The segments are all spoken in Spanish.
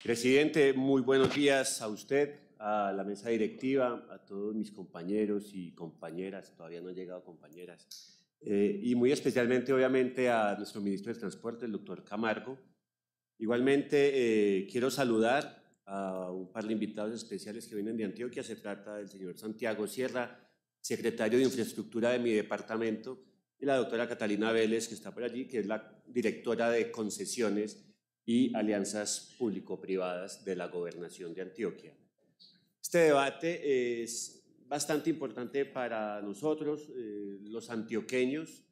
Presidente, muy buenos días a usted, a la mesa directiva, a todos mis compañeros y compañeras, todavía no han llegado compañeras, y muy especialmente, obviamente, a nuestro ministro de Transporte, el doctor Camargo. Igualmente, quiero saludar a un par de invitados especiales que vienen de Antioquia. Se trata del señor Santiago Sierra, secretario de Infraestructura de mi departamento, y la doctora Catalina Vélez, que está por allí, que es la directora de concesiones y alianzas público-privadas de la Gobernación de Antioquia. Este debate es bastante importante para nosotros, los antioqueños,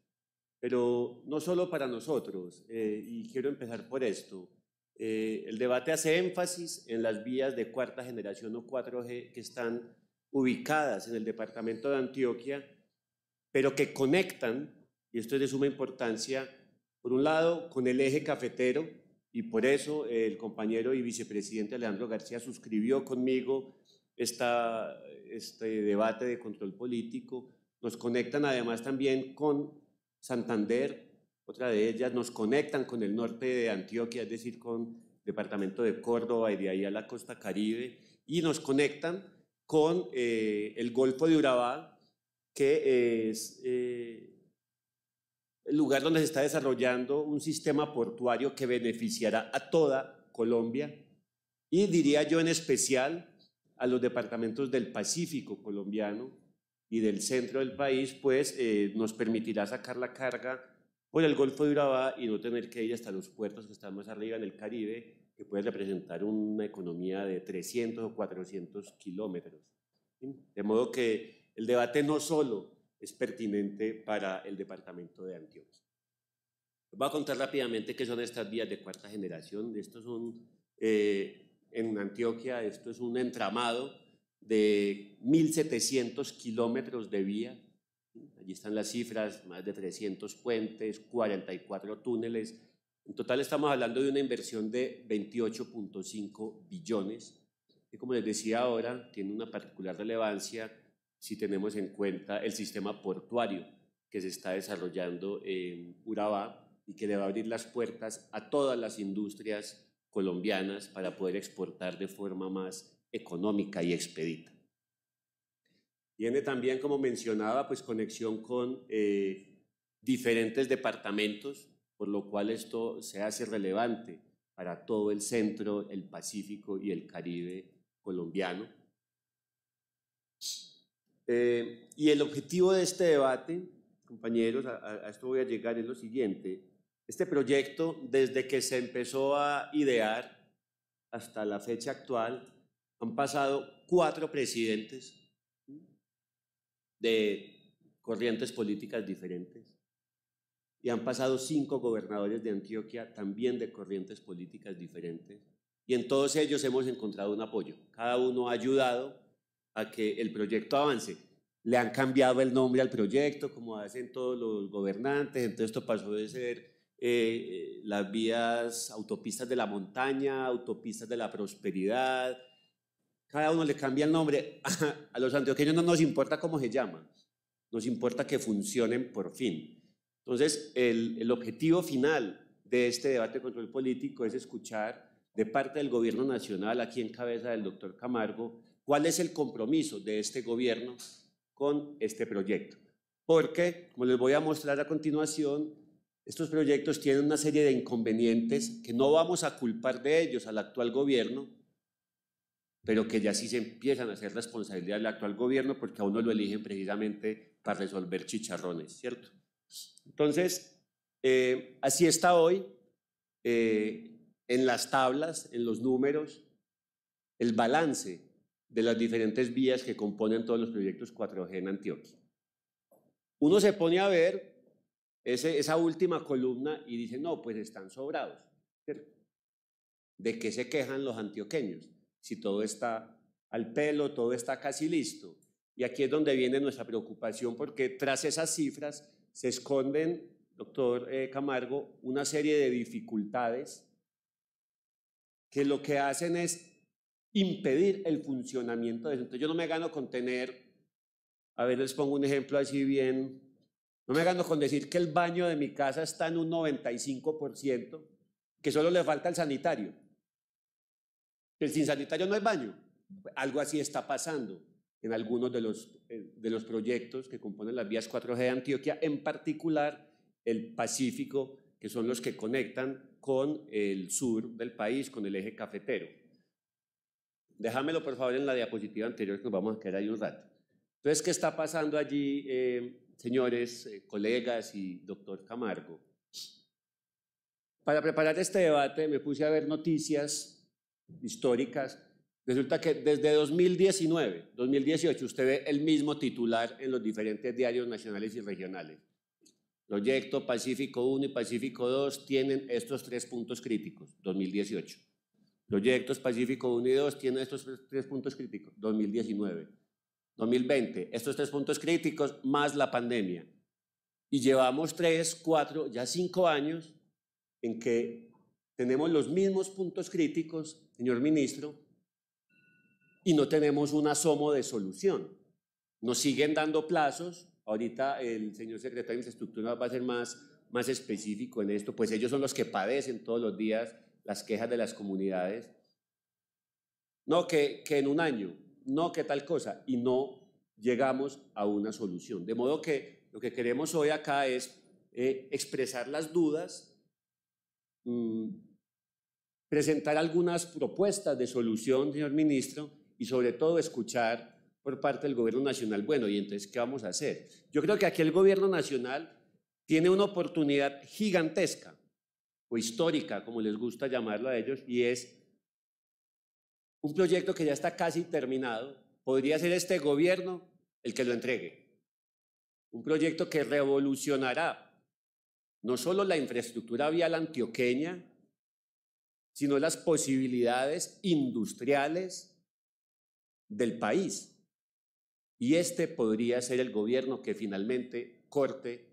pero no solo para nosotros, y quiero empezar por esto. El debate hace énfasis en las vías de cuarta generación o 4G que están ubicadas en el departamento de Antioquia, pero que conectan, y esto es de suma importancia, por un lado con el eje cafetero, y por eso el compañero y vicepresidente Alejandro García suscribió conmigo este debate de control político. Nos conectan además también con Santander, otra de ellas, nos conectan con el norte de Antioquia, es decir, con el departamento de Córdoba y de ahí a la costa Caribe, y nos conectan con el Golfo de Urabá, que es el lugar donde se está desarrollando un sistema portuario que beneficiará a toda Colombia y, diría yo, en especial a los departamentos del Pacífico colombiano y del centro del país, pues nos permitirá sacar la carga por el Golfo de Urabá y no tener que ir hasta los puertos que están más arriba en el Caribe, que puede representar una economía de 300 o 400 kilómetros. De modo que el debate no solo es pertinente para el departamento de Antioquia. Voy a contar rápidamente qué son estas vías de cuarta generación. Estos son, en Antioquia, esto es un entramado de 1.700 kilómetros de vía. Allí están las cifras, más de 300 puentes, 44 túneles. En total estamos hablando de una inversión de 28.5 billones, que, como les decía ahora, tiene una particular relevancia si tenemos en cuenta el sistema portuario que se está desarrollando en Urabá y que le va a abrir las puertas a todas las industrias colombianas para poder exportar de forma más económica y expedita. Tiene también, como mencionaba, pues conexión con diferentes departamentos, por lo cual esto se hace relevante para todo el centro, el Pacífico y el Caribe colombiano. Y el objetivo de este debate, compañeros, a esto voy a llegar, es lo siguiente. Este proyecto, desde que se empezó a idear hasta la fecha actual, han pasado 4 presidentes de corrientes políticas diferentes y han pasado 5 gobernadores de Antioquia también de corrientes políticas diferentes, y en todos ellos hemos encontrado un apoyo. Cada uno ha ayudado a que el proyecto avance. Le han cambiado el nombre al proyecto, como hacen todos los gobernantes. Entonces esto pasó de ser las vías autopistas de la montaña, autopistas de la prosperidad. Cada uno le cambia el nombre. A los antioqueños no nos importa cómo se llama, nos importa que funcionen por fin. Entonces, el objetivo final de este debate de control político es escuchar de parte del gobierno nacional, aquí en cabeza del doctor Camargo, cuál es el compromiso de este gobierno con este proyecto. Porque, como les voy a mostrar a continuación, estos proyectos tienen una serie de inconvenientes que no vamos a culpar de ellos al actual gobierno, pero que ya sí se empiezan a hacer responsabilidad del actual gobierno porque a uno lo eligen precisamente para resolver chicharrones, ¿cierto? Entonces, así está hoy, en las tablas, en los números, el balance de las diferentes vías que componen todos los proyectos 4G en Antioquia. Uno se pone a ver esa última columna y dice, no, pues están sobrados, ¿cierto? ¿De qué se quejan los antioqueños? Si todo está al pelo, todo está casi listo. Y aquí es donde viene nuestra preocupación, porque tras esas cifras se esconden, doctor Camargo, una serie de dificultades que lo que hacen es impedir el funcionamiento de eso. Entonces yo no me gano con tener, a ver, les pongo un ejemplo así bien, no me gano con decir que el baño de mi casa está en un 95%, que solo le falta el sanitario. que sin sanitario no hay baño. Algo así está pasando en algunos de los proyectos que componen las vías 4G de Antioquia, en particular el Pacífico, que son los que conectan con el sur del país, con el eje cafetero. Déjamelo, por favor, en la diapositiva anterior, que nos vamos a quedar ahí un rato. Entonces, ¿qué está pasando allí, señores, colegas y doctor Camargo? Para preparar este debate me puse a ver noticias históricas. Resulta que desde 2019, 2018, usted ve el mismo titular en los diferentes diarios nacionales y regionales. Proyecto Pacífico 1 y Pacífico 2 tienen estos 3 puntos críticos, 2018. Proyectos Pacífico 1 y 2 tienen estos 3 puntos críticos, 2019. 2020, estos 3 puntos críticos más la pandemia. Y llevamos 3, 4, ya 5 años en que tenemos los mismos puntos críticos, señor ministro, y no tenemos un asomo de solución. Nos siguen dando plazos. Ahorita el señor secretario de Infraestructura va a ser más específico en esto, pues ellos son los que padecen todos los días las quejas de las comunidades. No, que en un año, no, que tal cosa, y no llegamos a una solución. De modo que lo que queremos hoy acá es expresar las dudas, presentar algunas propuestas de solución, señor ministro, y sobre todo escuchar por parte del gobierno nacional, bueno, ¿y entonces qué vamos a hacer? Yo creo que aquí el gobierno nacional tiene una oportunidad gigantesca, o histórica, como les gusta llamarlo a ellos, y es un proyecto que ya está casi terminado. Podría ser este gobierno el que lo entregue. Un proyecto que revolucionará no solo la infraestructura vial antioqueña, sino las posibilidades industriales del país. Y este podría ser el gobierno que finalmente corte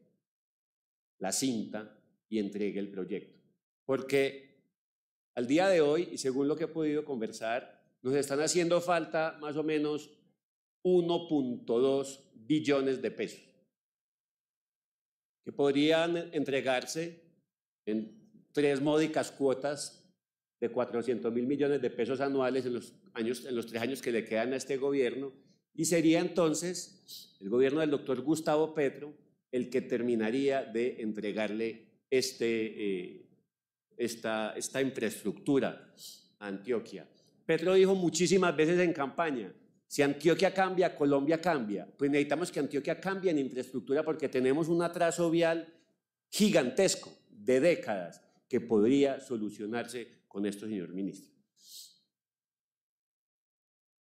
la cinta y entregue el proyecto. Porque al día de hoy, y según lo que he podido conversar, nos están haciendo falta más o menos 1.2 billones de pesos, que podrían entregarse en 3 módicas cuotas de 400.000 millones de pesos anuales en los 3 años que le quedan a este gobierno, y sería entonces el gobierno del doctor Gustavo Petro el que terminaría de entregarle esta infraestructura a Antioquia. Petro dijo muchísimas veces en campaña, si Antioquia cambia, Colombia cambia. Pues necesitamos que Antioquia cambie en infraestructura porque tenemos un atraso vial gigantesco de décadas que podría solucionarse con esto, señor ministro.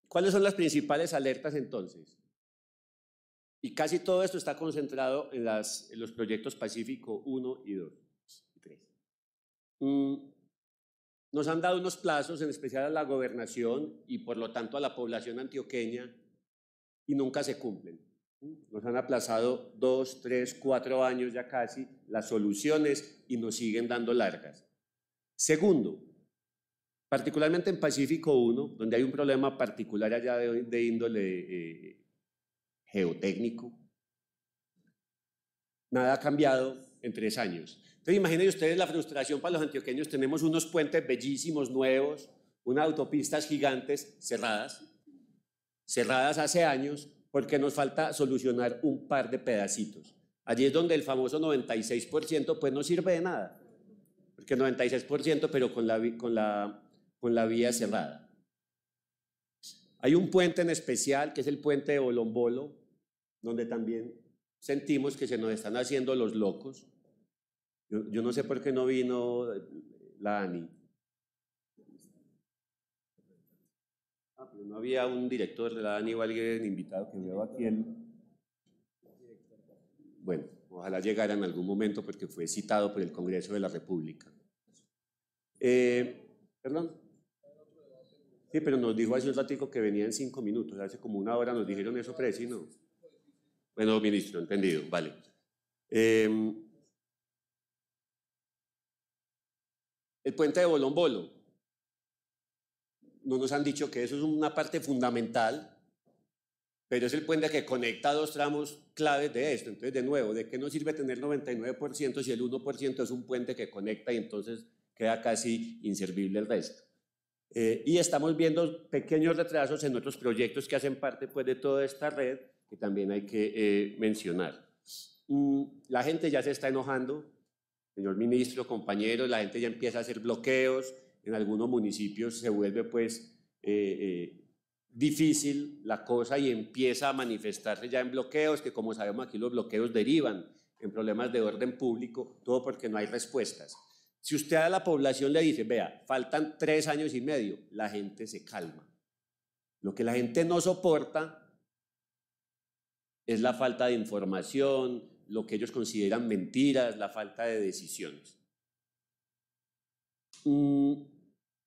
¿Cuáles son las principales alertas entonces? Y casi todo esto está concentrado en los proyectos Pacífico 1 y 2 y 3. Nos han dado unos plazos, en especial a la gobernación y por lo tanto a la población antioqueña, y nunca se cumplen. Nos han aplazado 2, 3, 4 años ya casi las soluciones y nos siguen dando largas. Segundo, particularmente en Pacífico 1, donde hay un problema particular allá de índole geotécnico, nada ha cambiado en 3 años. Entonces imaginen ustedes la frustración para los antioqueños. Tenemos unos puentes bellísimos, nuevos, unas autopistas gigantes cerradas hace años, porque nos falta solucionar un par de pedacitos. Allí es donde el famoso 96% pues no sirve de nada, porque 96% pero con la vía cerrada. Hay un puente en especial que es el puente de Bolombolo, donde también sentimos que se nos están haciendo los locos. Yo no sé por qué no vino la ANI. Pero no había un director de la ANI o alguien invitado que veo aquí. Bueno, ojalá llegara en algún momento porque fue citado por el Congreso de la República. ¿Perdón? Sí, pero nos dijo hace un ratico que venía en 5 minutos, hace como 1 hora nos dijeron eso, Presi, ¿no? Bueno, ministro, entendido, vale. El puente de Bolombolo. No nos han dicho que eso es una parte fundamental, pero es el puente que conecta 2 tramos claves de esto. Entonces, de nuevo, ¿de qué nos sirve tener 99% si el 1% es un puente que conecta y entonces queda casi inservible el resto? Y estamos viendo pequeños retrasos en otros proyectos que hacen parte pues, de toda esta red, que también hay que mencionar. La gente ya se está enojando, señor ministro, compañeros, la gente ya empieza a hacer bloqueos, en algunos municipios se vuelve pues difícil la cosa y empieza a manifestarse ya en bloqueos, que como sabemos aquí los bloqueos derivan en problemas de orden público, todo porque no hay respuestas. Si usted a la población le dice, vea, faltan 3 años y medio, la gente se calma. Lo que la gente no soporta es la falta de información, lo que ellos consideran mentiras, la falta de decisiones.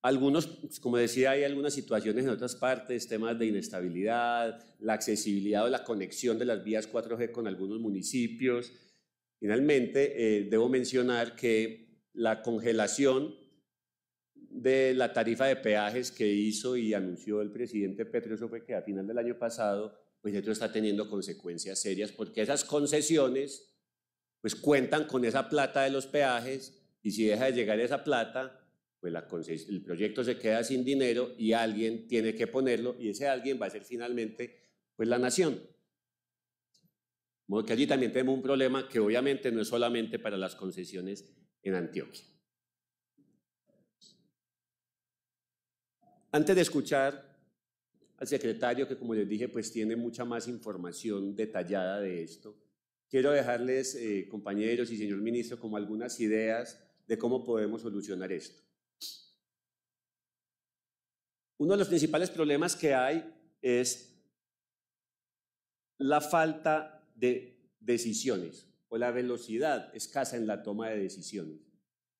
Algunos, como decía, hay algunas situaciones en otras partes, temas de inestabilidad, la accesibilidad o la conexión de las vías 4G con algunos municipios. Finalmente, debo mencionar que la congelación de la tarifa de peajes que hizo y anunció el presidente Petro, eso fue que a final del año pasado, pues esto está teniendo consecuencias serias porque esas concesiones pues cuentan con esa plata de los peajes y si deja de llegar esa plata, pues el proyecto se queda sin dinero y alguien tiene que ponerlo y ese alguien va a ser finalmente pues la nación. De modo que allí también tenemos un problema que obviamente no es solamente para las concesiones en Antioquia. Antes de escuchar al secretario, que como les dije, pues tiene mucha más información detallada de esto, quiero dejarles, compañeros y señor ministro, como algunas ideas de cómo podemos solucionar esto. Uno de los principales problemas que hay es la falta de decisiones o la velocidad escasa en la toma de decisiones.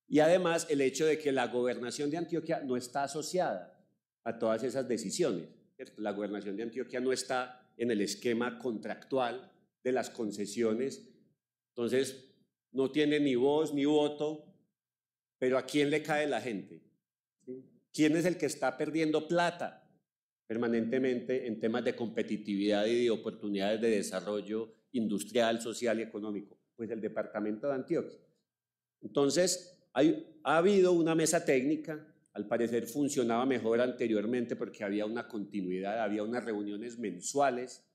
Y además el hecho de que la gobernación de Antioquia no está asociada a todas esas decisiones, ¿cierto? La gobernación de Antioquia no está en el esquema contractual de las concesiones, entonces no tiene ni voz ni voto, pero ¿a quién le cae la gente? ¿Sí? ¿Quién es el que está perdiendo plata permanentemente en temas de competitividad y de oportunidades de desarrollo industrial, social y económico? Pues el departamento de Antioquia. Entonces, ha habido una mesa técnica, al parecer funcionaba mejor anteriormente porque había una continuidad, había unas reuniones mensuales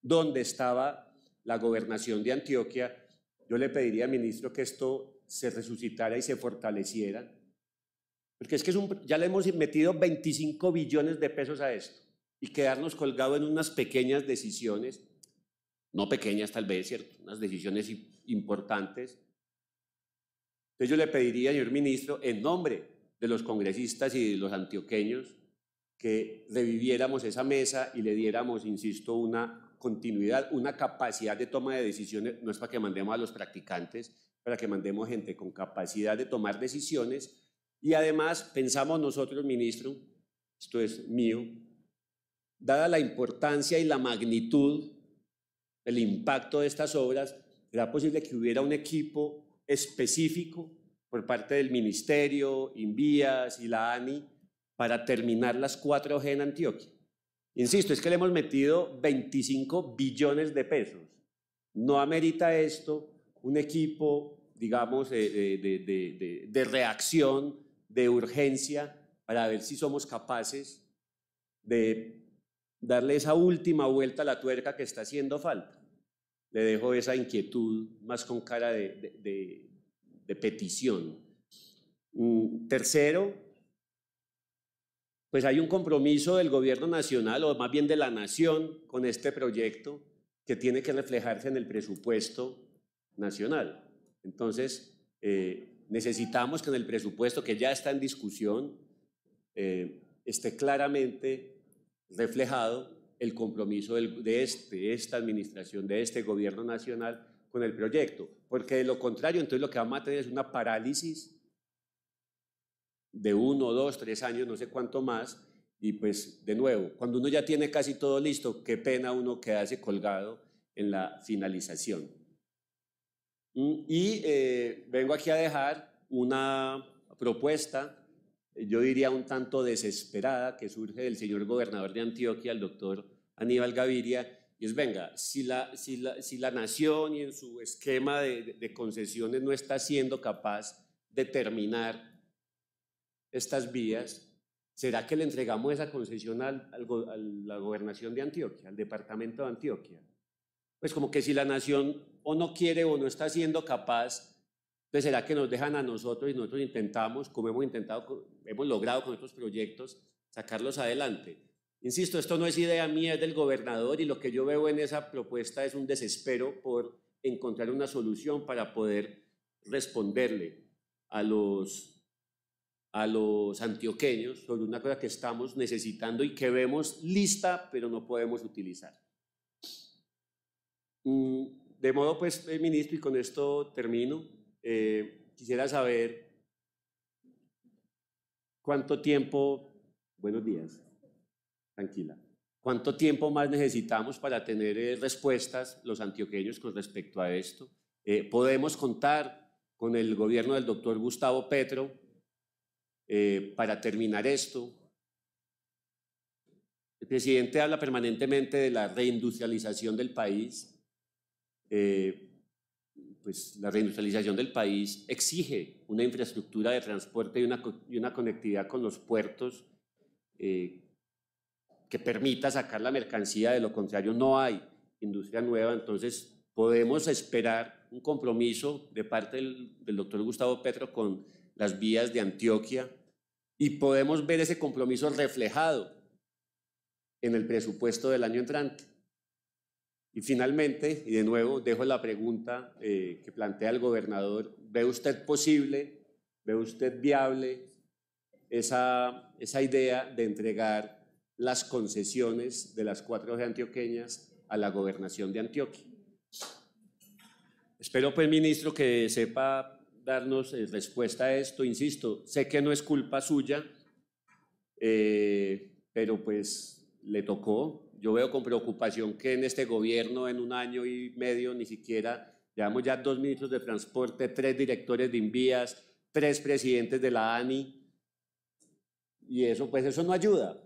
donde estaba la gobernación de Antioquia. Yo le pediría al ministro que esto se resucitara y se fortaleciera, porque es que ya le hemos metido 25 billones de pesos a esto y quedarnos colgados en unas pequeñas decisiones, no pequeñas tal vez, ¿cierto? Unas decisiones importantes. Entonces yo le pediría, señor ministro, en nombre de los congresistas y de los antioqueños, que reviviéramos esa mesa y le diéramos, insisto, una continuidad, una capacidad de toma de decisiones. No es para que mandemos a los practicantes, para que mandemos gente con capacidad de tomar decisiones. Y además pensamos nosotros, ministro, esto es mío, dada la importancia y la magnitud, el impacto de estas obras, ¿será posible que hubiera un equipo específico por parte del Ministerio, Invías y la ANI para terminar las 4G en Antioquia? Insisto, es que le hemos metido 25 billones de pesos. ¿No amerita esto un equipo, digamos, de reacción, de urgencia, para ver si somos capaces de darle esa última vuelta a la tuerca que está haciendo falta? Le dejo esa inquietud más con cara de petición. Tercero, pues hay un compromiso del gobierno nacional, o más bien de la nación, con este proyecto que tiene que reflejarse en el presupuesto nacional. Entonces, necesitamos que en el presupuesto que ya está en discusión esté claramente reflejado el compromiso de esta administración, de este gobierno nacional con el proyecto, porque de lo contrario, entonces lo que vamos a tener es una parálisis de 1, 2, 3 años, no sé cuánto más, y pues de nuevo, cuando uno ya tiene casi todo listo, qué pena uno quedarse colgado en la finalización. Y vengo aquí a dejar una propuesta, yo diría un tanto desesperada, que surge del señor gobernador de Antioquia, el doctor Aníbal Gaviria, y es, venga, si la nación y en su esquema de concesiones no está siendo capaz de terminar estas vías, ¿será que le entregamos esa concesión a la gobernación de Antioquia, al departamento de Antioquia? Pues como que si la nación o no quiere o no está siendo capaz, pues será que nos dejan a nosotros y nosotros intentamos, como hemos logrado con otros proyectos, sacarlos adelante. Insisto, esto no es idea mía, es del gobernador, y lo que yo veo en esa propuesta es un desespero por encontrar una solución para poder responderle a los antioqueños sobre una cosa que estamos necesitando y que vemos lista, pero no podemos utilizar. De modo, pues, ministro, y con esto termino, quisiera saber cuánto tiempo, buenos días, tranquila, cuánto tiempo más necesitamos para tener respuestas los antioqueños con respecto a esto. Podemos contar con el gobierno del doctor Gustavo Petro para terminar esto. El presidente habla permanentemente de la reindustrialización del país. Pues la reindustrialización del país exige una infraestructura de transporte y una conectividad con los puertos que permita sacar la mercancía, de lo contrario no hay industria nueva. Entonces podemos esperar un compromiso de parte del doctor Gustavo Petro con las vías de Antioquia y podemos ver ese compromiso reflejado en el presupuesto del año entrante. Y finalmente, y de nuevo dejo la pregunta que plantea el gobernador: ¿ve usted posible, ve usted viable esa idea de entregar las concesiones de las 4 ejes antioqueñas a la gobernación de Antioquia? Espero, pues, ministro, que sepa darnos respuesta a esto. Insisto, sé que no es culpa suya, pero pues le tocó. Yo veo con preocupación que en este gobierno, en 1 año y medio, ni siquiera llevamos ya 2 ministros de transporte, 3 directores de Invías, 3 presidentes de la ANI, y eso, pues, eso no ayuda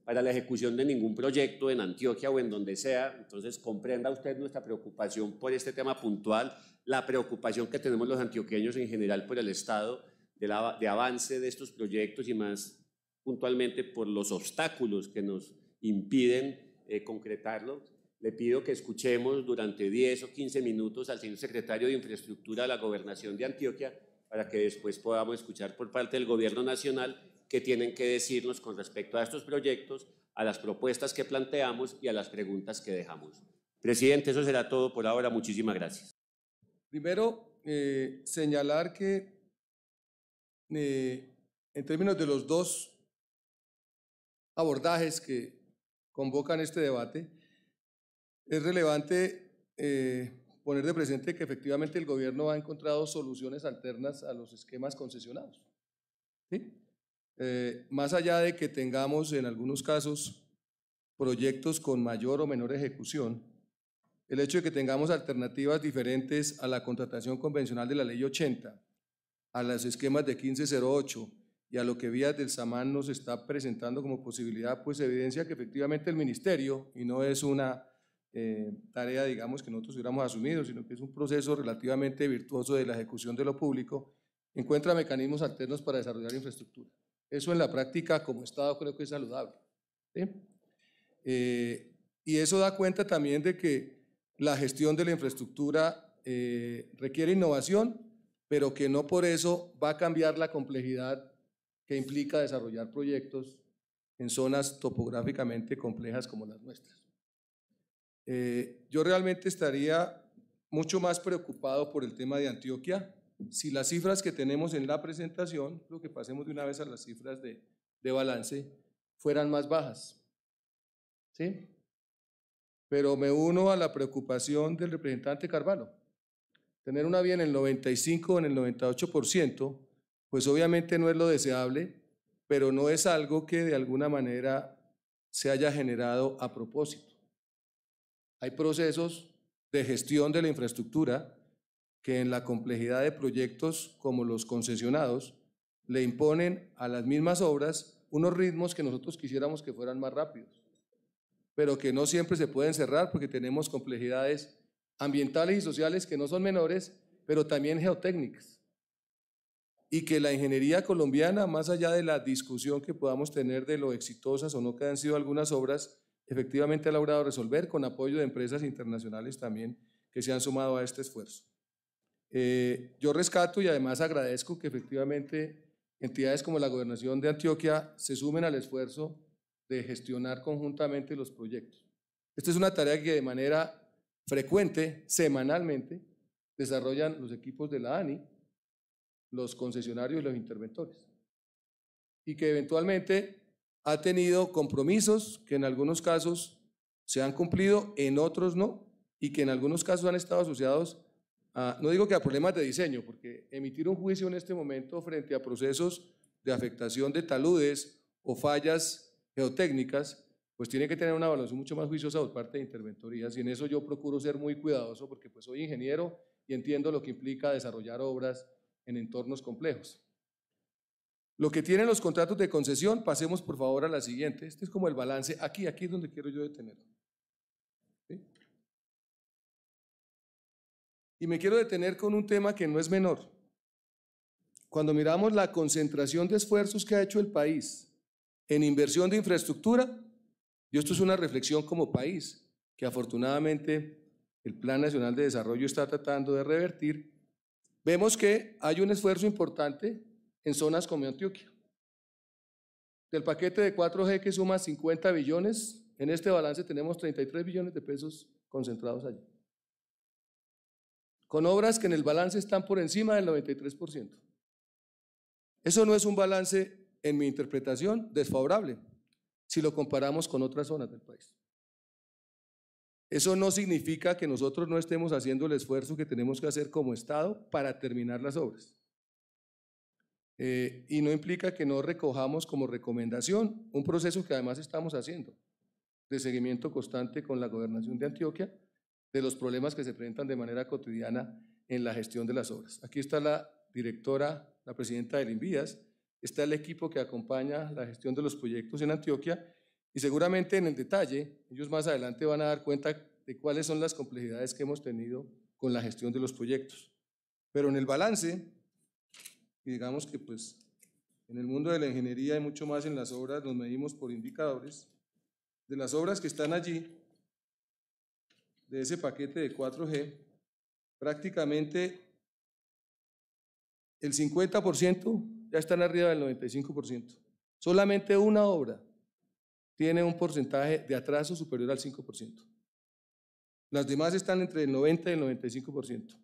para la ejecución de ningún proyecto en Antioquia o en donde sea. Entonces, comprenda usted nuestra preocupación por este tema puntual, la preocupación que tenemos los antioqueños en general por el estado de avance de estos proyectos y más puntualmente por los obstáculos que nos impiden concretarlo. Le pido que escuchemos durante 10 o 15 minutos al señor secretario de Infraestructura de la Gobernación de Antioquia para que después podamos escuchar por parte del Gobierno Nacional qué tienen que decirnos con respecto a estos proyectos, a las propuestas que planteamos y a las preguntas que dejamos. Presidente, eso será todo por ahora. Muchísimas gracias. Primero, señalar que en términos de los 2 abordajes que convocan este debate, es relevante poner de presente que efectivamente el gobierno ha encontrado soluciones alternas a los esquemas concesionados. ¿Sí? Más allá de que tengamos en algunos casos proyectos con mayor o menor ejecución, el hecho de que tengamos alternativas diferentes a la contratación convencional de la Ley 80, a los esquemas de 1508 y a lo que Vías del Samán nos está presentando como posibilidad, pues evidencia que efectivamente el ministerio, y no es una tarea, digamos, que nosotros hubiéramos asumido, sino que es un proceso relativamente virtuoso de la ejecución de lo público, encuentra mecanismos alternos para desarrollar infraestructura. Eso en la práctica como Estado creo que es saludable, ¿sí? Y eso da cuenta también de que la gestión de la infraestructura requiere innovación, pero que no por eso va a cambiar la complejidad que implica desarrollar proyectos en zonas topográficamente complejas como las nuestras. Yo realmente estaría mucho más preocupado por el tema de Antioquia. Si las cifras que tenemos en la presentación, lo que pasemos de una vez a las cifras de balance, fueran más bajas, ¿sí? Pero me uno a la preocupación del representante Carvalho. Tener una vía en el 95 o en el 98%, pues obviamente no es lo deseable, pero no es algo que de alguna manera se haya generado a propósito. Hay procesos de gestión de la infraestructura que en la complejidad de proyectos como los concesionados le imponen a las mismas obras unos ritmos que nosotros quisiéramos que fueran más rápidos, pero que no siempre se pueden cerrar porque tenemos complejidades ambientales y sociales que no son menores, pero también geotécnicas. y que la ingeniería colombiana, más allá de la discusión que podamos tener de lo exitosas o no que han sido algunas obras, efectivamente ha logrado resolver con apoyo de empresas internacionales también que se han sumado a este esfuerzo. Yo rescato y además agradezco que efectivamente entidades como la Gobernación de Antioquia se sumen al esfuerzo de gestionar conjuntamente los proyectos. Esta es una tarea que de manera frecuente, semanalmente, desarrollan los equipos de la ANI, los concesionarios y los interventores, y que eventualmente ha tenido compromisos que en algunos casos se han cumplido, en otros no, y que en algunos casos han estado asociados a, no digo que a problemas de diseño, porque emitir un juicio en este momento frente a procesos de afectación de taludes o fallas geotécnicas, pues tiene que tener una evaluación mucho más juiciosa por parte de interventorías, y en eso yo procuro ser muy cuidadoso porque pues soy ingeniero y entiendo lo que implica desarrollar obras en entornos complejos. Lo que tienen los contratos de concesión, pasemos por favor a la siguiente. Este es como el balance, aquí es donde quiero yo detener. ¿Sí? Y me quiero detener con un tema que no es menor. Cuando miramos la concentración de esfuerzos que ha hecho el país en inversión de infraestructura, y esto es una reflexión como país, que afortunadamente el Plan Nacional de Desarrollo está tratando de revertir, vemos que hay un esfuerzo importante en zonas como Antioquia. Del paquete de 4G que suma 50 billones, en este balance tenemos 33 billones de pesos concentrados allí, con obras que en el balance están por encima del 93%. Eso no es un balance, en mi interpretación, desfavorable, si lo comparamos con otras zonas del país. Eso no significa que nosotros no estemos haciendo el esfuerzo que tenemos que hacer como Estado para terminar las obras. Y no implica que no recojamos como recomendación un proceso que además estamos haciendo, de seguimiento constante con la Gobernación de Antioquia, de los problemas que se presentan de manera cotidiana en la gestión de las obras. Aquí está la directora, la presidenta del INVIAS, está el equipo que acompaña la gestión de los proyectos en Antioquia, y seguramente en el detalle, ellos más adelante van a dar cuenta de cuáles son las complejidades que hemos tenido con la gestión de los proyectos. Pero en el balance, y digamos que pues en el mundo de la ingeniería y mucho más en las obras nos medimos por indicadores, de las obras que están allí, de ese paquete de 4G, prácticamente el 50% ya están arriba del 95%. Solamente una obra tiene un porcentaje de atraso superior al 5%. Las demás están entre el 90 y el 95%.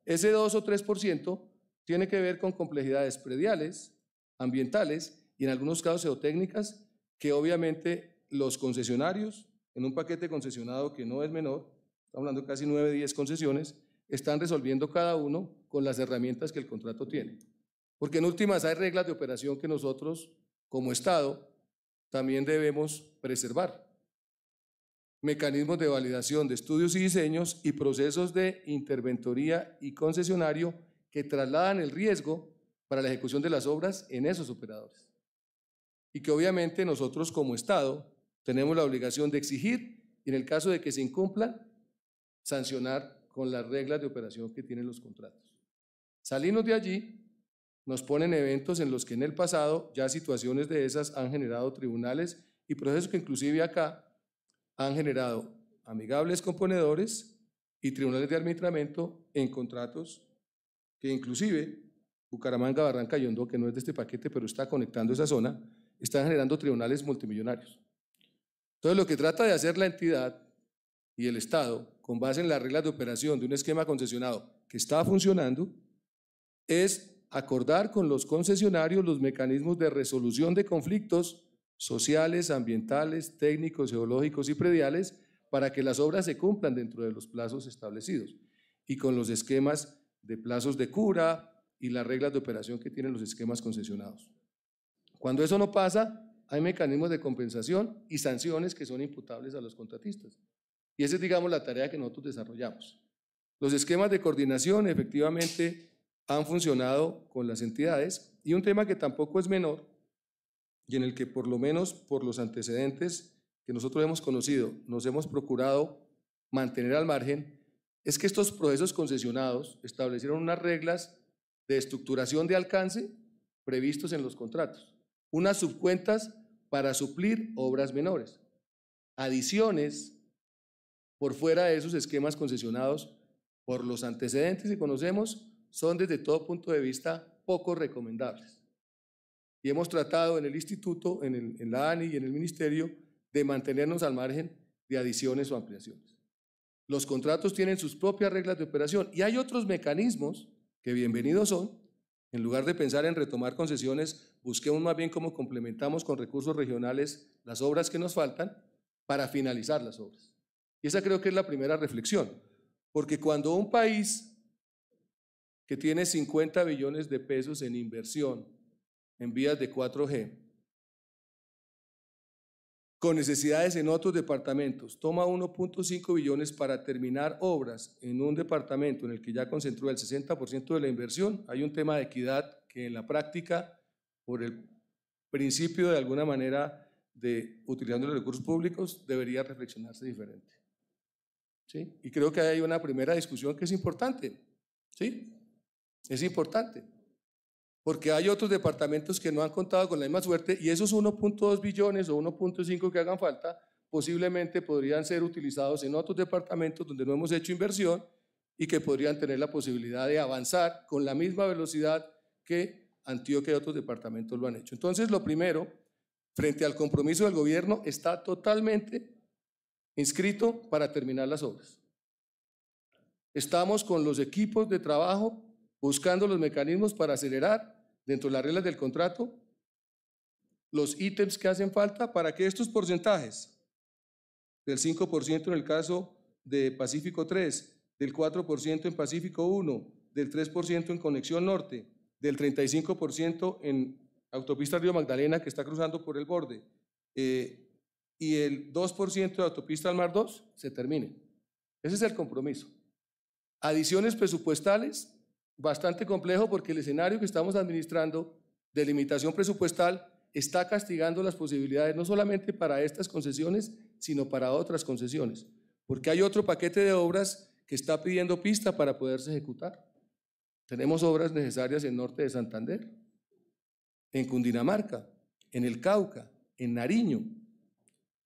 Ese 2 o 3% tiene que ver con complejidades prediales, ambientales y en algunos casos geotécnicas que obviamente los concesionarios, en un paquete concesionado que no es menor, estamos hablando de casi 9 o 10 concesiones, están resolviendo cada uno con las herramientas que el contrato tiene. Porque en últimas hay reglas de operación que nosotros como Estado también debemos preservar. Mecanismos de validación de estudios y diseños y procesos de interventoría y concesionario que trasladan el riesgo para la ejecución de las obras en esos operadores. Y que obviamente nosotros como Estado tenemos la obligación de exigir y en el caso de que se incumplan, sancionar con las reglas de operación que tienen los contratos. Salimos de allí, nos ponen eventos en los que en el pasado ya situaciones de esas han generado tribunales y procesos que inclusive acá han generado amigables componedores y tribunales de arbitramiento en contratos que inclusive Bucaramanga, Barranca y Hondo, que no es de este paquete pero está conectando esa zona, están generando tribunales multimillonarios. Entonces lo que trata de hacer la entidad y el Estado, con base en las reglas de operación de un esquema concesionado que está funcionando, es acordar con los concesionarios los mecanismos de resolución de conflictos sociales, ambientales, técnicos, geológicos y prediales para que las obras se cumplan dentro de los plazos establecidos y con los esquemas de plazos de cura y las reglas de operación que tienen los esquemas concesionados. Cuando eso no pasa, hay mecanismos de compensación y sanciones que son imputables a los contratistas. Y esa es, digamos, la tarea que nosotros desarrollamos. Los esquemas de coordinación efectivamente han funcionado con las entidades y un tema que tampoco es menor y en el que por lo menos por los antecedentes que nosotros hemos conocido nos hemos procurado mantener al margen es que estos procesos concesionados establecieron unas reglas de estructuración de alcance previstos en los contratos, unas subcuentas para suplir obras menores, adiciones por fuera de esos esquemas concesionados por los antecedentes que conocemos, son desde todo punto de vista poco recomendables. Y hemos tratado en el instituto, en la ANI y en el ministerio de mantenernos al margen de adiciones o ampliaciones. Los contratos tienen sus propias reglas de operación y hay otros mecanismos que bienvenidos son. En lugar de pensar en retomar concesiones, busquemos más bien cómo complementamos con recursos regionales las obras que nos faltan para finalizar las obras. Y esa creo que es la primera reflexión, porque cuando un país que tiene 50 billones de pesos en inversión en vías de 4G, con necesidades en otros departamentos, toma 1.5 billones para terminar obras en un departamento en el que ya concentró el 60% de la inversión, hay un tema de equidad que en la práctica, por el principio de alguna manera de utilizando los recursos públicos, debería reflexionarse diferente. ¿Sí? Y creo que hay una primera discusión que es importante. ¿Sí? Es importante. Porque hay otros departamentos que no han contado con la misma suerte y esos 1.2 billones o 1.5 que hagan falta posiblemente podrían ser utilizados en otros departamentos donde no hemos hecho inversión y que podrían tener la posibilidad de avanzar con la misma velocidad que Antioquia y otros departamentos lo han hecho. Entonces, lo primero, frente al compromiso del gobierno, está totalmente inscrito para terminar las obras. Estamos con los equipos de trabajo buscando los mecanismos para acelerar, dentro de las reglas del contrato, los ítems que hacen falta para que estos porcentajes, del 5% en el caso de Pacífico 3, del 4% en Pacífico 1, del 3% en Conexión Norte, del 35% en Autopista Río Magdalena que está cruzando por el borde, y el 2% de Autopista al Mar 2, se termine. Ese es el compromiso. Adiciones presupuestales, bastante complejo porque el escenario que estamos administrando de limitación presupuestal está castigando las posibilidades no solamente para estas concesiones, sino para otras concesiones, porque hay otro paquete de obras que está pidiendo pista para poderse ejecutar. Tenemos obras necesarias en norte de Santander, en Cundinamarca, en el Cauca, en Nariño.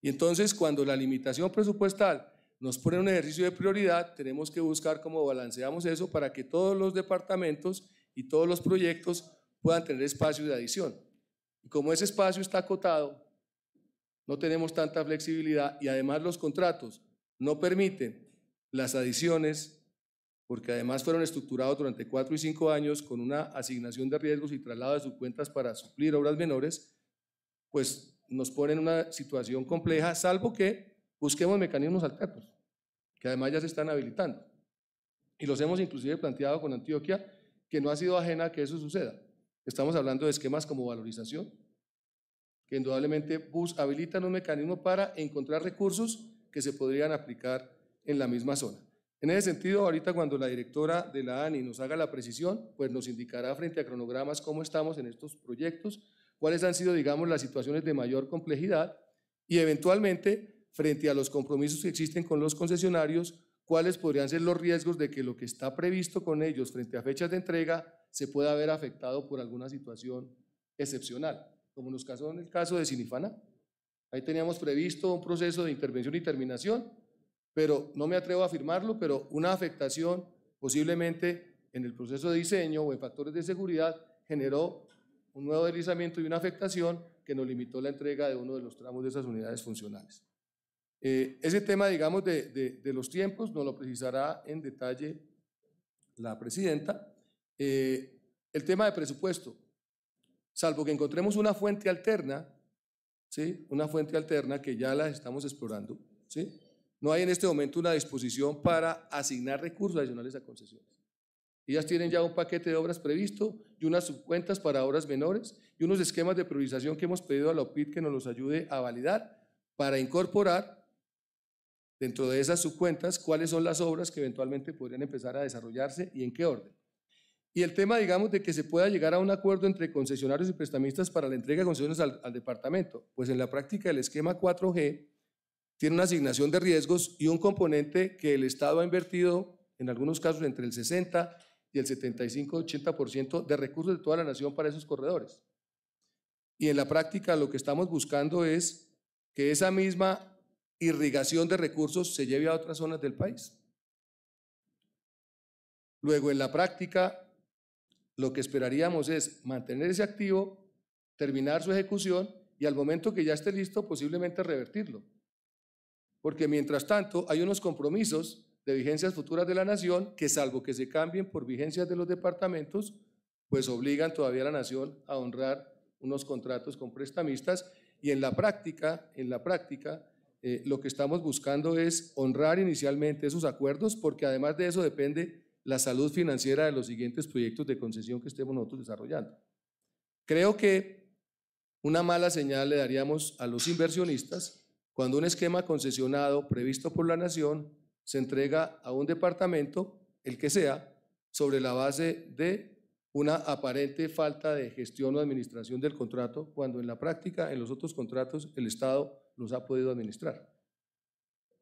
Y entonces, cuando la limitación presupuestal nos pone un ejercicio de prioridad, tenemos que buscar cómo balanceamos eso para que todos los departamentos y todos los proyectos puedan tener espacio de adición. Y como ese espacio está acotado, no tenemos tanta flexibilidad y además los contratos no permiten las adiciones, porque además fueron estructurados durante 4 y 5 años con una asignación de riesgos y traslado de subcuentas para suplir obras menores, pues nos ponen en una situación compleja, salvo que busquemos mecanismos alternos, que además ya se están habilitando. Y los hemos inclusive planteado con Antioquia, que no ha sido ajena a que eso suceda. Estamos hablando de esquemas como valorización, que indudablemente habilitan un mecanismo para encontrar recursos que se podrían aplicar en la misma zona. En ese sentido, ahorita cuando la directora de la ANI nos haga la precisión, pues nos indicará frente a cronogramas cómo estamos en estos proyectos, cuáles han sido, digamos, las situaciones de mayor complejidad y eventualmente, frente a los compromisos que existen con los concesionarios, cuáles podrían ser los riesgos de que lo que está previsto con ellos frente a fechas de entrega se pueda ver afectado por alguna situación excepcional, como en el caso de Sinifana. Ahí teníamos previsto un proceso de intervención y terminación, pero no me atrevo a afirmarlo, pero una afectación posiblemente en el proceso de diseño o en factores de seguridad generó un nuevo deslizamiento y una afectación que nos limitó la entrega de uno de los tramos de esas unidades funcionales. Ese tema, digamos, de los tiempos nos lo precisará en detalle la presidenta. El tema de presupuesto, salvo que encontremos una fuente alterna, ¿sí? Una fuente alterna que ya la estamos explorando, ¿sí? No hay en este momento una disposición para asignar recursos adicionales a concesiones. Ellas tienen ya un paquete de obras previsto y unas subcuentas para obras menores y unos esquemas de priorización que hemos pedido a la OPID que nos los ayude a validar para incorporar dentro de esas subcuentas cuáles son las obras que eventualmente podrían empezar a desarrollarse y en qué orden. Y el tema, digamos, de que se pueda llegar a un acuerdo entre concesionarios y prestamistas para la entrega de concesiones al departamento, pues en la práctica el esquema 4G tiene una asignación de riesgos y un componente que el Estado ha invertido en algunos casos entre el 60 y el 75-80% de recursos de toda la nación para esos corredores. Y en la práctica lo que estamos buscando es que esa misma irrigación de recursos se lleve a otras zonas del país. Luego, en la práctica, lo que esperaríamos es mantener ese activo, terminar su ejecución y al momento que ya esté listo, posiblemente revertirlo. Porque mientras tanto, hay unos compromisos de vigencias futuras de la nación que, salvo que se cambien por vigencias de los departamentos, pues obligan todavía a la nación a honrar unos contratos con prestamistas y en la práctica, lo que estamos buscando es honrar inicialmente esos acuerdos porque además de eso depende la salud financiera de los siguientes proyectos de concesión que estemos nosotros desarrollando. Creo que una mala señal le daríamos a los inversionistas cuando un esquema concesionado previsto por la nación se entrega a un departamento, el que sea, sobre la base de una aparente falta de gestión o administración del contrato, cuando en la práctica, en los otros contratos, el Estado los ha podido administrar.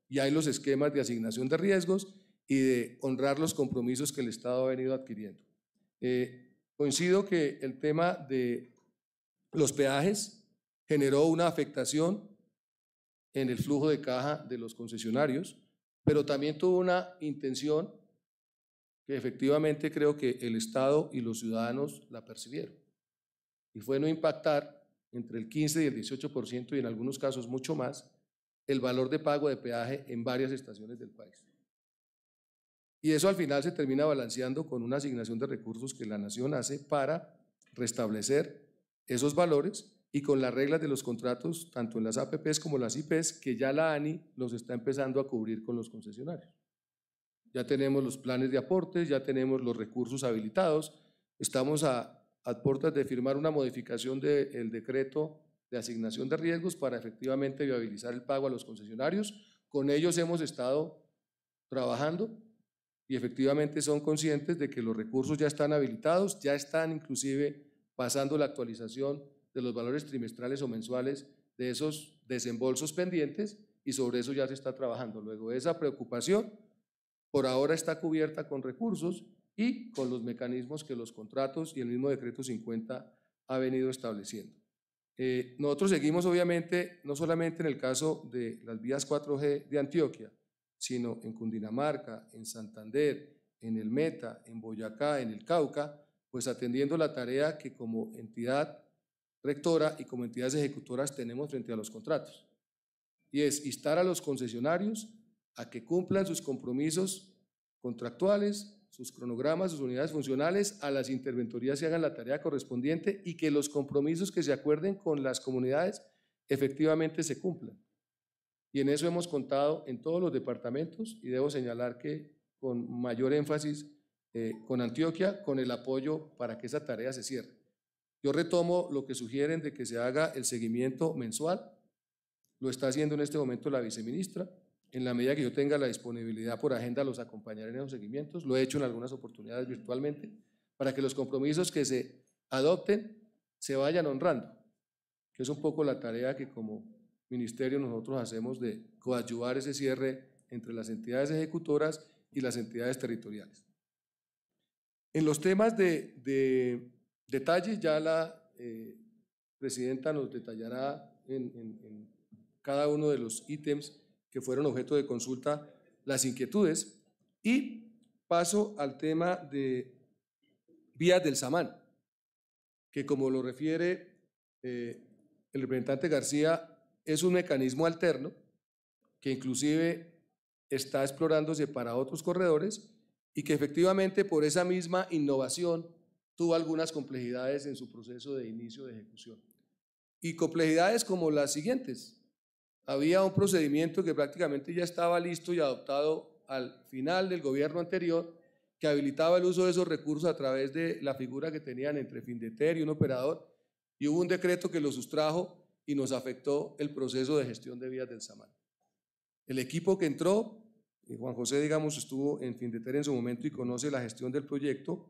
Y hay los esquemas de asignación de riesgos y de honrar los compromisos que el Estado ha venido adquiriendo. Coincido que el tema de los peajes generó una afectación en el flujo de caja de los concesionarios, pero también tuvo una intención que efectivamente creo que el Estado y los ciudadanos la percibieron, y fue no impactar entre el 15 y el 18% y en algunos casos mucho más el valor de pago de peaje en varias estaciones del país. Y eso al final se termina balanceando con una asignación de recursos que la nación hace para restablecer esos valores y con las reglas de los contratos, tanto en las APPs como las IPs, que ya la ANI los está empezando a cubrir con los concesionarios. Ya tenemos los planes de aportes, ya tenemos los recursos habilitados, estamos a puertas de firmar una modificación del decreto de asignación de riesgos para efectivamente viabilizar el pago a los concesionarios. Con ellos hemos estado trabajando y efectivamente son conscientes de que los recursos ya están habilitados, ya están inclusive pasando la actualización de los valores trimestrales o mensuales de esos desembolsos pendientes y sobre eso ya se está trabajando. Luego, esa preocupación por ahora está cubierta con recursos y con los mecanismos que los contratos y el mismo decreto 50 ha venido estableciendo. Nosotros seguimos obviamente no solamente en el caso de las vías 4G de Antioquia, sino en Cundinamarca, en Santander, en el Meta, en Boyacá, en el Cauca, pues atendiendo la tarea que como entidad rectora y como entidades ejecutoras tenemos frente a los contratos, y es instar a los concesionarios a que cumplan sus compromisos contractuales, sus cronogramas, sus unidades funcionales, a las interventorías se hagan la tarea correspondiente y que los compromisos que se acuerden con las comunidades efectivamente se cumplan. Y en eso hemos contado en todos los departamentos y debo señalar que con mayor énfasis con Antioquia, con el apoyo para que esa tarea se cierre. Yo retomo lo que sugieren de que se haga el seguimiento mensual, lo está haciendo en este momento la viceministra. En la medida que yo tenga la disponibilidad por agenda, los acompañaré en esos seguimientos. Lo he hecho en algunas oportunidades virtualmente, para que los compromisos que se adopten se vayan honrando, que es un poco la tarea que como ministerio nosotros hacemos de coadyuvar ese cierre entre las entidades ejecutoras y las entidades territoriales. En los temas de detalle, ya la presidenta nos detallará en cada uno de los ítems que fueron objeto de consulta las inquietudes, y paso al tema de vías del Samán, que como lo refiere el representante García, es un mecanismo alterno que inclusive está explorándose para otros corredores y que efectivamente por esa misma innovación tuvo algunas complejidades en su proceso de inicio de ejecución. Y complejidades como las siguientes. Había un procedimiento que prácticamente ya estaba listo y adoptado al final del gobierno anterior que habilitaba el uso de esos recursos a través de la figura que tenían entre Findeter y un operador, y hubo un decreto que lo sustrajo y nos afectó el proceso de gestión de vías del Samán. El equipo que entró, Juan José, digamos, estuvo en Findeter en su momento y conoce la gestión del proyecto,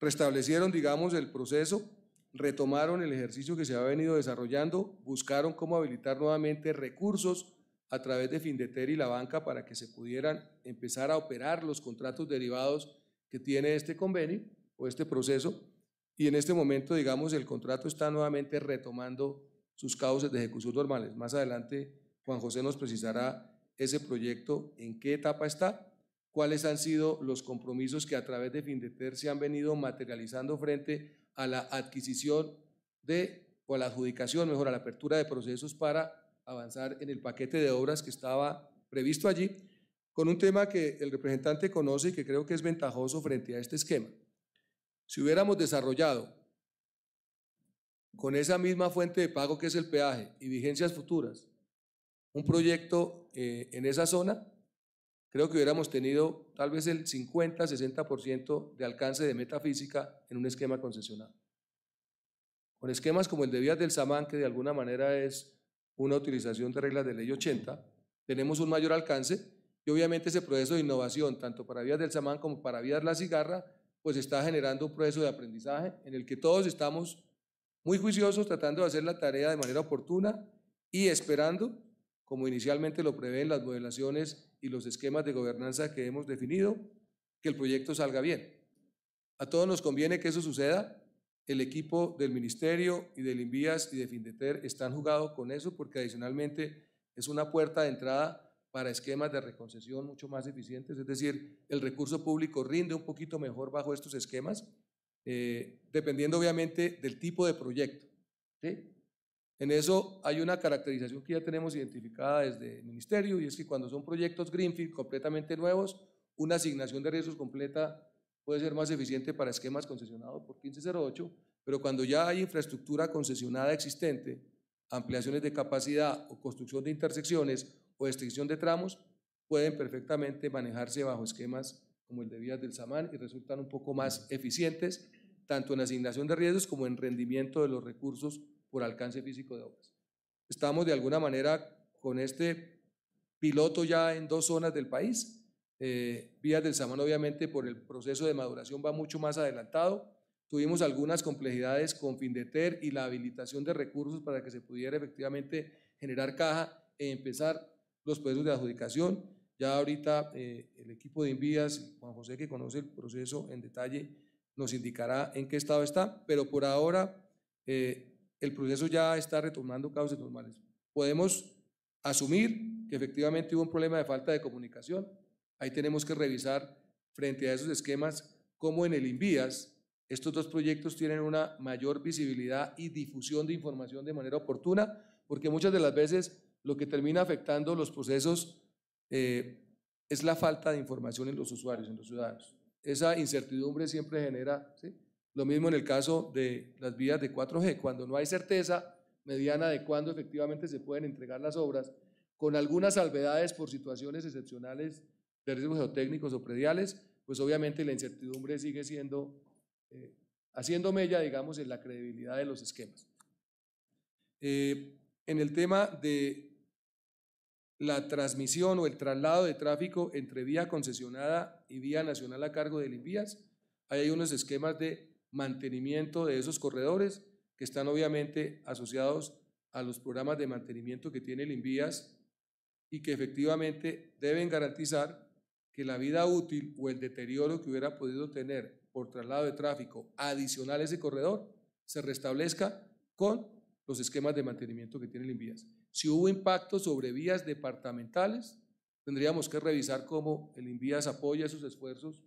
restablecieron, digamos, el proceso, retomaron el ejercicio que se había venido desarrollando, buscaron cómo habilitar nuevamente recursos a través de Findeter y la banca para que se pudieran empezar a operar los contratos derivados que tiene este convenio o este proceso, y en este momento, digamos, el contrato está nuevamente retomando sus cauces de ejecución normales. Más adelante Juan José nos precisará ese proyecto, en qué etapa está, cuáles han sido los compromisos que a través de Findeter se han venido materializando frente a la adquisición o a la adjudicación, mejor, a la apertura de procesos para avanzar en el paquete de obras que estaba previsto allí, con un tema que el representante conoce y que creo que es ventajoso frente a este esquema. Si hubiéramos desarrollado con esa misma fuente de pago que es el peaje y vigencias futuras un proyecto en esa zona, creo que hubiéramos tenido tal vez el 50-60% de alcance de metafísica en un esquema concesionado. Con esquemas como el de Vías del Samán, que de alguna manera es una utilización de reglas de ley 80, tenemos un mayor alcance y obviamente ese proceso de innovación, tanto para Vías del Samán como para Vías La Cigarra, pues está generando un proceso de aprendizaje en el que todos estamos muy juiciosos tratando de hacer la tarea de manera oportuna y esperando, como inicialmente lo prevén las modelaciones y los esquemas de gobernanza que hemos definido, que el proyecto salga bien. A todos nos conviene que eso suceda. El equipo del Ministerio y del INVIAS y de Findeter están jugados con eso porque adicionalmente es una puerta de entrada para esquemas de reconcesión mucho más eficientes, es decir, el recurso público rinde un poquito mejor bajo estos esquemas, dependiendo obviamente del tipo de proyecto, ¿sí? En eso hay una caracterización que ya tenemos identificada desde el Ministerio, y es que cuando son proyectos greenfield completamente nuevos, una asignación de riesgos completa puede ser más eficiente para esquemas concesionados por 1508, pero cuando ya hay infraestructura concesionada existente, ampliaciones de capacidad o construcción de intersecciones o extinción de tramos, pueden perfectamente manejarse bajo esquemas como el de Vías del Samán y resultan un poco más eficientes, tanto en asignación de riesgos como en rendimiento de los recursos por alcance físico de obras. Estamos de alguna manera con este piloto ya en 2 zonas del país. Vías del Samán obviamente por el proceso de maduración va mucho más adelantado. Tuvimos algunas complejidades con Findeter y la habilitación de recursos para que se pudiera efectivamente generar caja e empezar los procesos de adjudicación. Ya ahorita el equipo de INVIAS, Juan José, que conoce el proceso en detalle, nos indicará en qué estado está, pero por ahora el proceso ya está retomando cauces normales. Podemos asumir que efectivamente hubo un problema de falta de comunicación. Ahí tenemos que revisar frente a esos esquemas cómo en el INVIAS estos 2 proyectos tienen una mayor visibilidad y difusión de información de manera oportuna, porque muchas de las veces lo que termina afectando los procesos es la falta de información en los usuarios, en los ciudadanos. Esa incertidumbre siempre genera, ¿sí? Lo mismo en el caso de las vías de 4G, cuando no hay certeza mediana de cuándo efectivamente se pueden entregar las obras, con algunas salvedades por situaciones excepcionales de riesgos geotécnicos o prediales, pues obviamente la incertidumbre sigue siendo, haciendo mella, digamos, en la credibilidad de los esquemas. En el tema de la transmisión o el traslado de tráfico entre vía concesionada y vía nacional a cargo del INVIAS, hay unos esquemas de mantenimiento de esos corredores que están obviamente asociados a los programas de mantenimiento que tiene el INVIAS y que efectivamente deben garantizar que la vida útil o el deterioro que hubiera podido tener por traslado de tráfico adicional a ese corredor se restablezca con los esquemas de mantenimiento que tiene el INVIAS. Si hubo impacto sobre vías departamentales, tendríamos que revisar cómo el INVIAS apoya esos esfuerzos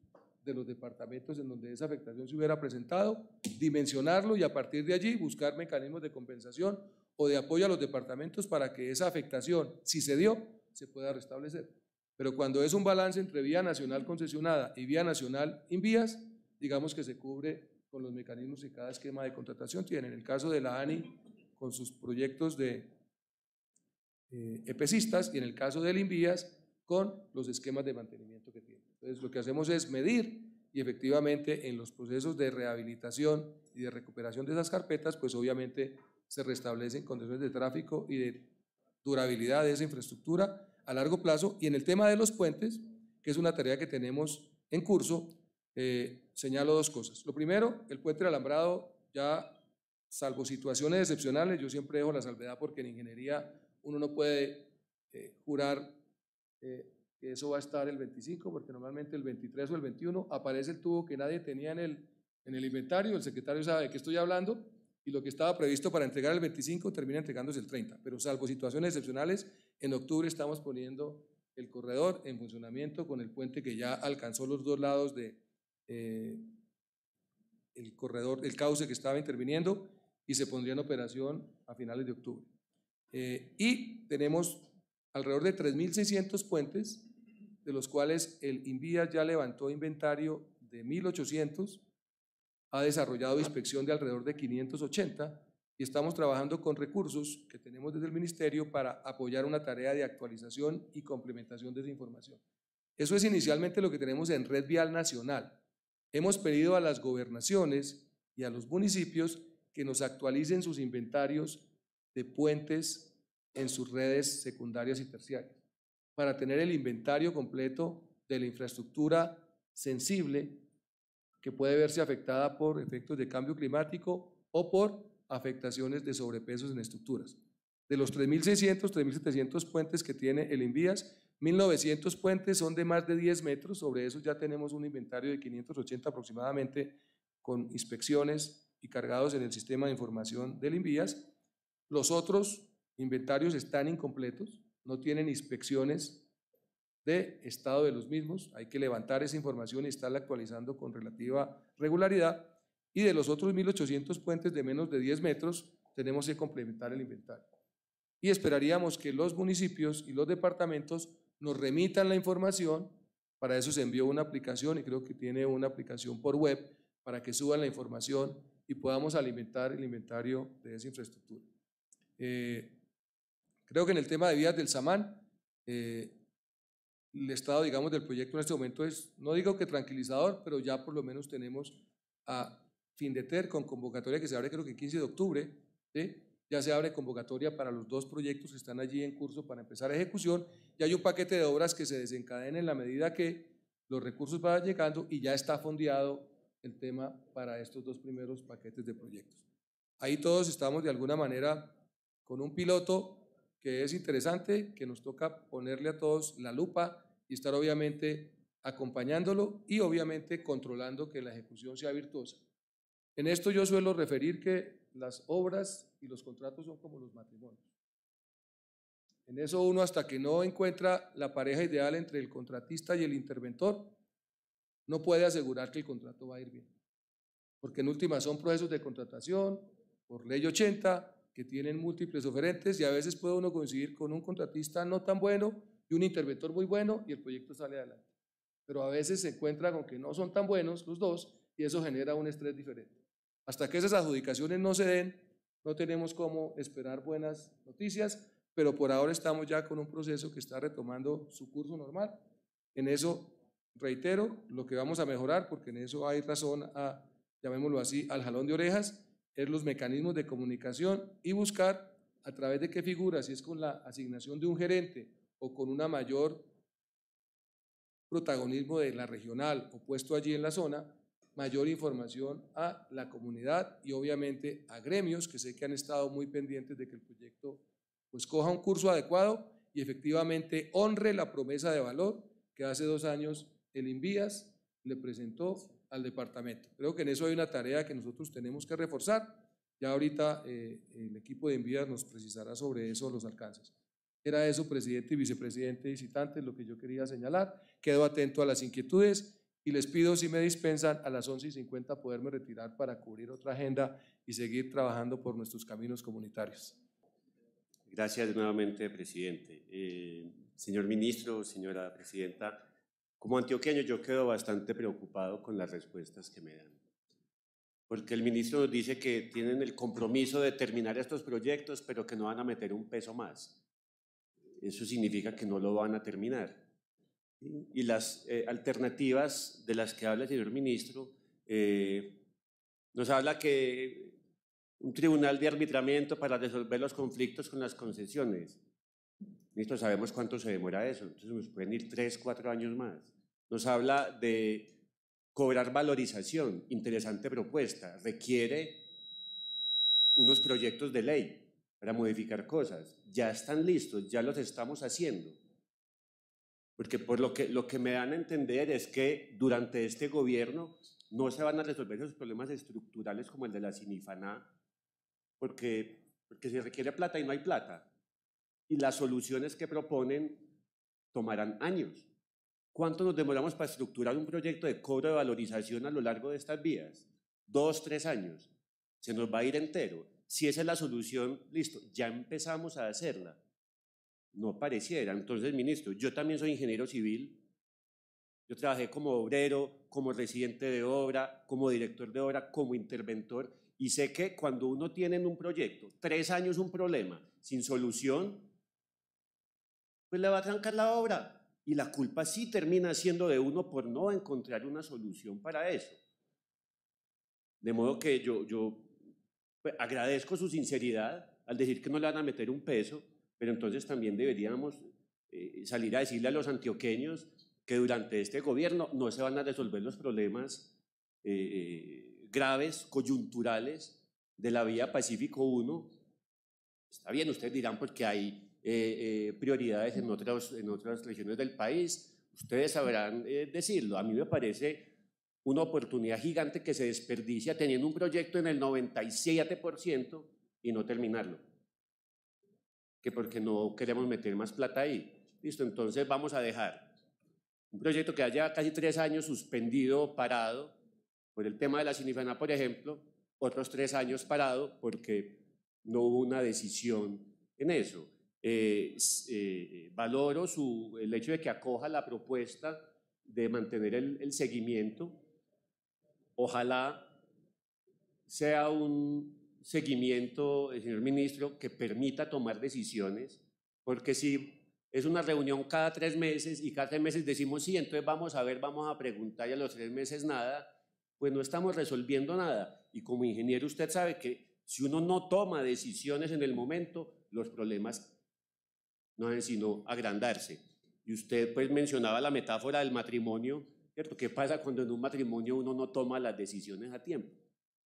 de los departamentos en donde esa afectación se hubiera presentado, dimensionarlo y a partir de allí buscar mecanismos de compensación o de apoyo a los departamentos para que esa afectación, si se dio, se pueda restablecer. Pero cuando es un balance entre vía nacional concesionada y vía nacional INVIAS, digamos que se cubre con los mecanismos que cada esquema de contratación tiene. En el caso de la ANI, con sus proyectos de EPCistas, y en el caso del INVIAS, con los esquemas de mantenimiento que tiene. Entonces, lo que hacemos es medir y efectivamente en los procesos de rehabilitación y de recuperación de esas carpetas, pues obviamente se restablecen condiciones de tráfico y de durabilidad de esa infraestructura a largo plazo. Y en el tema de los puentes, que es una tarea que tenemos en curso, señalo 2 cosas. Lo primero, el puente de alambrado, ya salvo situaciones excepcionales, yo siempre dejo la salvedad porque en ingeniería uno no puede jurar que eso va a estar el 25, porque normalmente el 23 o el 21 aparece el tubo que nadie tenía en el inventario, el secretario sabe de qué estoy hablando, y lo que estaba previsto para entregar el 25 termina entregándose el 30, pero salvo situaciones excepcionales, en octubre estamos poniendo el corredor en funcionamiento con el puente que ya alcanzó los dos lados de el corredor, el cauce que estaba interviniendo, y se pondría en operación a finales de octubre. Y tenemos alrededor de 3.600 puentes, de los cuales el INVIAS ya levantó inventario de 1.800, ha desarrollado inspección de alrededor de 580 y estamos trabajando con recursos que tenemos desde el Ministerio para apoyar una tarea de actualización y complementación de esa información. Eso es inicialmente lo que tenemos en Red Vial Nacional. Hemos pedido a las gobernaciones y a los municipios que nos actualicen sus inventarios de puentes en sus redes secundarias y terciarias, para tener el inventario completo de la infraestructura sensible que puede verse afectada por efectos de cambio climático o por afectaciones de sobrepesos en estructuras. De los 3.600, 3.700 puentes que tiene el INVIAS, 1.900 puentes son de más de 10 metros, sobre eso ya tenemos un inventario de 580 aproximadamente con inspecciones y cargados en el sistema de información del INVIAS. Los otros inventarios están incompletos, no tienen inspecciones de estado de los mismos, hay que levantar esa información y estarla actualizando con relativa regularidad, y de los otros 1.800 puentes de menos de 10 metros tenemos que complementar el inventario. Y esperaríamos que los municipios y los departamentos nos remitan la información, para eso se envió una aplicación y creo que tiene una aplicación por web para que suban la información y podamos alimentar el inventario de esa infraestructura. Creo que en el tema de vías del Samán, el estado, digamos, del proyecto en este momento es, no digo que tranquilizador, pero ya por lo menos tenemos a Findeter con convocatoria que se abre creo que el 15 de octubre, ¿sí? Ya se abre convocatoria para los dos proyectos que están allí en curso para empezar ejecución, y hay un paquete de obras que se desencadena en la medida que los recursos vayan llegando, y ya está fondeado el tema para estos dos primeros paquetes de proyectos. Ahí todos estamos de alguna manera con un piloto que es interesante, que nos toca ponerle a todos la lupa y estar obviamente acompañándolo y obviamente controlando que la ejecución sea virtuosa. En esto yo suelo referir que las obras y los contratos son como los matrimonios. En eso uno, hasta que no encuentra la pareja ideal entre el contratista y el interventor, no puede asegurar que el contrato va a ir bien. Porque en última son procesos de contratación por ley 80 que tienen múltiples oferentes, y a veces puede uno coincidir con un contratista no tan bueno y un interventor muy bueno y el proyecto sale adelante. Pero a veces se encuentra con que no son tan buenos los dos y eso genera un estrés diferente. Hasta que esas adjudicaciones no se den, no tenemos cómo esperar buenas noticias, pero por ahora estamos ya con un proceso que está retomando su curso normal. En eso, reitero, lo que vamos a mejorar, porque en eso hay razón a, llamémoslo así, al jalón de orejas, es los mecanismos de comunicación y buscar a través de qué figura, si es con la asignación de un gerente o con una mayor protagonismo de la regional o puesto allí en la zona, mayor información a la comunidad y obviamente a gremios que sé que han estado muy pendientes de que el proyecto pues coja un curso adecuado y efectivamente honre la promesa de valor que hace 2 años el INVIAS le presentó al departamento. Creo que en eso hay una tarea que nosotros tenemos que reforzar. Ya ahorita el equipo de INVIAS nos precisará sobre eso los alcances. Era eso, presidente y vicepresidente y citantes, lo que yo quería señalar. Quedo atento a las inquietudes y les pido, si me dispensan, a las 11:50 poderme retirar para cubrir otra agenda y seguir trabajando por nuestros caminos comunitarios. Gracias nuevamente, presidente. Señor ministro, señora presidenta, como antioqueño yo quedo bastante preocupado con las respuestas que me dan, porque el ministro nos dice que tienen el compromiso de terminar estos proyectos, pero que no van a meter un peso más. Eso significa que no lo van a terminar. Y las alternativas de las que habla el señor ministro, nos habla que un tribunal de arbitramiento para resolver los conflictos con las concesiones. Ministro, sabemos cuánto se demora eso, entonces nos pueden ir 3, 4 años más. Nos habla de cobrar valorización, interesante propuesta, requiere unos proyectos de ley para modificar cosas, ya están listos, ya los estamos haciendo. Porque por lo que me dan a entender es que durante este gobierno no se van a resolver esos problemas estructurales como el de la Sinifaná, porque se requiere plata y no hay plata. Y las soluciones que proponen tomarán años. ¿Cuánto nos demoramos para estructurar un proyecto de cobro de valorización a lo largo de estas vías? 2, 3 años. Se nos va a ir entero. Si esa es la solución, listo, ya empezamos a hacerla. No pareciera. Entonces, ministro, yo también soy ingeniero civil. Yo trabajé como obrero, como residente de obra, como director de obra, como interventor, y sé que cuando uno tiene en un proyecto 3 años un problema sin solución, pues le va a trancar la obra. Y la culpa sí termina siendo de uno por no encontrar una solución para eso. De modo que yo pues, agradezco su sinceridad al decir que no le van a meter un peso, pero entonces también deberíamos salir a decirle a los antioqueños que durante este gobierno no se van a resolver los problemas graves, coyunturales de la vía Pacífico 1. Está bien, ustedes dirán porque hay prioridades en otras regiones del país. Ustedes sabrán decirlo. A mí me parece una oportunidad gigante que se desperdicia teniendo un proyecto en el 97% y no terminarlo. Que porque no queremos meter más plata ahí. Listo, entonces vamos a dejar un proyecto que haya casi 3 años suspendido, parado, por el tema de la Sinifaná, por ejemplo, otros 3 años parado porque no hubo una decisión en eso. Valoro el hecho de que acoja la propuesta de mantener el seguimiento. Ojalá sea un seguimiento, señor ministro, que permita tomar decisiones, porque si es una reunión cada 3 meses y cada 3 meses decimos sí, entonces vamos a ver, vamos a preguntar y a los 3 meses nada, pues no estamos resolviendo nada. Y como ingeniero usted sabe que si uno no toma decisiones en el momento, los problemas no hacen sino agrandarse. Y usted pues mencionaba la metáfora del matrimonio, ¿cierto? ¿Qué pasa cuando en un matrimonio uno no toma las decisiones a tiempo?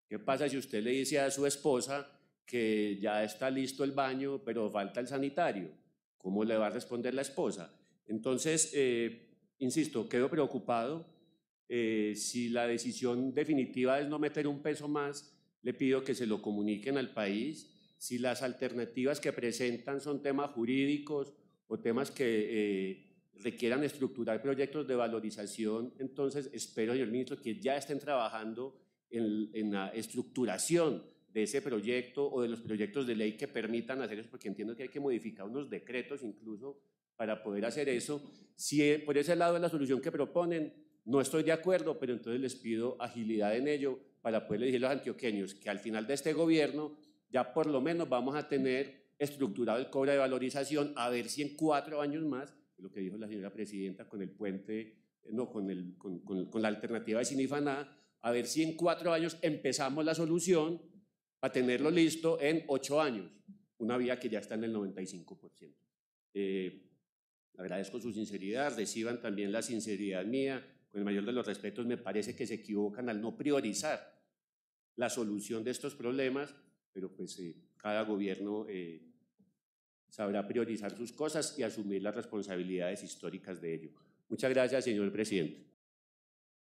¿Qué pasa si usted le dice a su esposa que ya está listo el baño, pero falta el sanitario? ¿Cómo le va a responder la esposa? Entonces, insisto, quedo preocupado. Si la decisión definitiva es no meter un peso más, le pido que se lo comuniquen al país. Si las alternativas que presentan son temas jurídicos o temas que requieran estructurar proyectos de valorización, entonces espero, señor ministro, que ya estén trabajando en la estructuración de ese proyecto o de los proyectos de ley que permitan hacer eso, porque entiendo que hay que modificar unos decretos incluso para poder hacer eso. Si por ese lado es la solución que proponen, no estoy de acuerdo, pero entonces les pido agilidad en ello para poder decir a los antioqueños que al final de este gobierno ya por lo menos vamos a tener estructurado el cobro de valorización, a ver si en 4 años más, lo que dijo la señora presidenta con el puente, no, con la alternativa de Sinifaná, a ver si en 4 años empezamos la solución para tenerlo listo en 8 años, una vía que ya está en el 95%. Agradezco su sinceridad, reciban también la sinceridad mía, con el mayor de los respetos. Me parece que se equivocan al no priorizar la solución de estos problemas, pero pues cada gobierno sabrá priorizar sus cosas y asumir las responsabilidades históricas de ello. Muchas gracias, señor presidente.